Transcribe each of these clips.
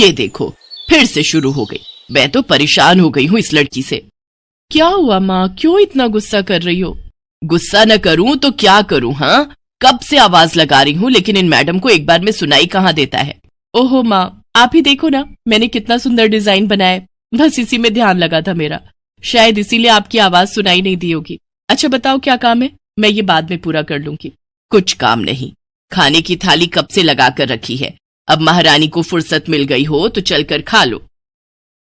ये देखो फिर से शुरू हो गई। मैं तो परेशान हो गई हूँ इस लड़की से। क्या हुआ माँ, क्यों इतना गुस्सा कर रही हो? गुस्सा न करूं तो क्या करूं? हाँ, कब से आवाज लगा रही हूँ लेकिन इन मैडम को एक बार में सुनाई कहाँ देता है। ओहो माँ, आप ही देखो ना, मैंने कितना सुंदर डिजाइन बनाया, बस इसी में ध्यान लगा था मेरा, शायद इसीलिए आपकी आवाज सुनाई नहीं दी होगी। अच्छा बताओ क्या काम है, मैं ये बाद में पूरा कर लूंगी। कुछ काम नहीं, खाने की थाली कब से लगा कर रखी है, अब महारानी को फुर्सत मिल गई हो तो चलकर खा लो।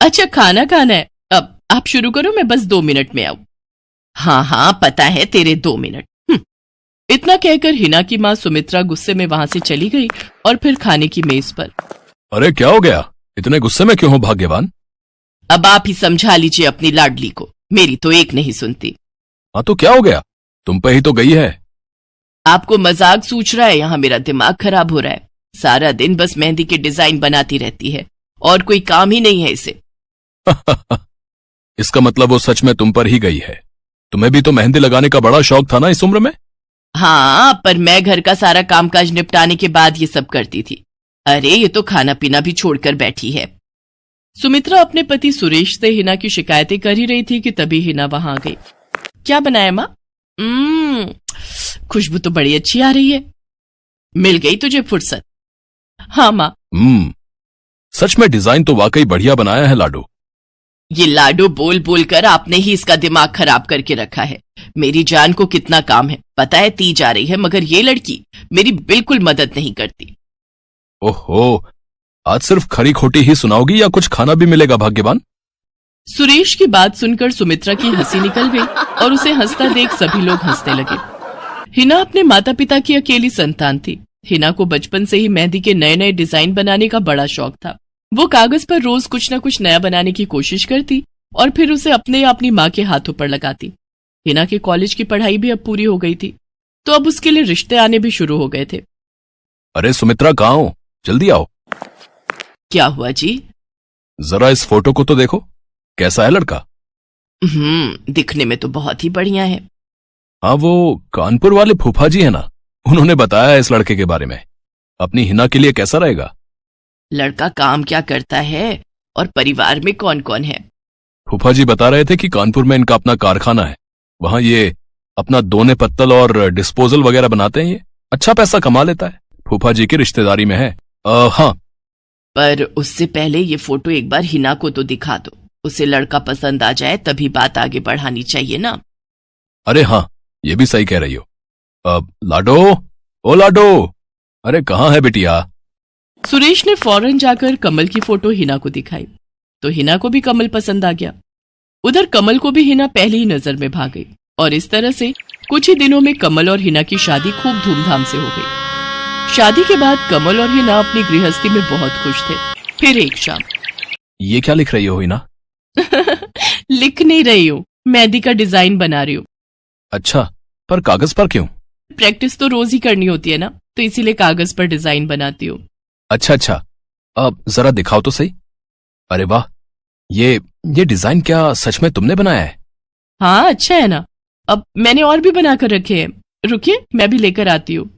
अच्छा खाना खाना है, अब आप शुरू करो, मैं बस 2 मिनट में आऊं। हाँ हाँ पता है तेरे 2 मिनट। इतना कहकर हिना की माँ सुमित्रा गुस्से में वहां से चली गई और फिर खाने की मेज पर। अरे क्या हो गया, इतने गुस्से में क्यों हो भाग्यवान? अब आप ही समझा लीजिए अपनी लाडली को, मेरी तो एक नहीं सुनती। हाँ तो क्या हो गया, तुम पे ही तो गई है। आपको मजाक सूझ रहा है? यहाँ मेरा दिमाग खराब हो रहा है, सारा दिन बस मेहंदी के डिजाइन बनाती रहती है और कोई काम ही नहीं है इसे। इसका मतलब वो सच में तुम पर ही गई है। तुम्हें भी तो मेहंदी लगाने का बड़ा शौक था ना इस उम्र में? हाँ, पर मैं घर का सारा कामकाज निपटाने के बाद ये सब करती थी। अरे ये तो खाना पीना भी छोड़कर बैठी है। सुमित्रा अपने पति सुरेश से हिना की शिकायतें कर ही रही थी कि तभी हिना वहां आ गई। क्या बनाया माँ? खुशबू तो बड़ी अच्छी आ रही है। मिल गई तुझे फुर्सत? हाँ माँ। सच में डिजाइन तो वाकई बढ़िया बनाया है लाडो। ये लाडो बोल बोल कर आपने ही इसका दिमाग खराब करके रखा है। मेरी जान को कितना काम है पता है, ती जा रही है, मगर ये लड़की मेरी बिल्कुल मदद नहीं करती। ओहो, आज सिर्फ खरी खोटी ही सुनाओगी या कुछ खाना भी मिलेगा भाग्यवान? सुरेश की बात सुनकर सुमित्रा की हंसी निकल गई और उसे हंसता देख सभी लोग हंसने लगे। हिना अपने माता पिता की अकेली संतान थी। हिना को बचपन से ही मेहंदी के नए नए डिजाइन बनाने का बड़ा शौक था। वो कागज पर रोज कुछ न कुछ नया बनाने की कोशिश करती और फिर उसे अपने या अपनी माँ के हाथों पर लगाती। हिना के कॉलेज की पढ़ाई भी अब पूरी हो गई थी, तो अब उसके लिए रिश्ते आने भी शुरू हो गए थे। अरे सुमित्रा कहाँ हो, जल्दी आओ। क्या हुआ जी? जरा इस फोटो को तो देखो, कैसा है लड़का? दिखने में तो बहुत ही बढ़िया है। हाँ, वो कानपुर वाले फूफा जी है ना, उन्होंने बताया है इस लड़के के बारे में। अपनी हिना के लिए कैसा रहेगा? लड़का काम क्या करता है और परिवार में कौन कौन है? फूफा जी बता रहे थे कि कानपुर में इनका अपना कारखाना है, वहां ये अपना दोने पत्तल और डिस्पोजल वगैरह बनाते हैं। ये अच्छा पैसा कमा लेता है, फूफा जी की रिश्तेदारी में है। हाँ, पर उससे पहले ये फोटो एक बार हिना को तो दिखा दो, उसे लड़का पसंद आ जाए तभी बात आगे बढ़ानी चाहिए ना। अरे हाँ, ये भी सही कह रही हो। लाडो, ओ लाडो, अरे कहाँ है बिटिया? सुरेश ने फौरन जाकर कमल की फोटो हिना को दिखाई तो हिना को भी कमल पसंद आ गया। उधर कमल को भी हिना पहली ही नजर में भाग गई और इस तरह से कुछ ही दिनों में कमल और हिना की शादी खूब धूमधाम से हो गई। शादी के बाद कमल और हिना अपनी गृहस्थी में बहुत खुश थे। फिर एक शाम। ये क्या लिख रही हो हिना? लिख नहीं रही हूँ, मेहंदी का डिजाइन बना रही हूँ। अच्छा, पर कागज पर क्यों? प्रैक्टिस तो रोज ही करनी होती है ना, तो इसीलिए कागज पर डिजाइन बनाती हूँ। अच्छा, अब जरा दिखाओ तो सही। अरे वाह, ये डिजाइन क्या सच में तुमने बनाया है? हाँ अच्छा है ना, अब मैंने और भी बनाकर रखे हैं, रुकिए मैं भी लेकर आती हूँ।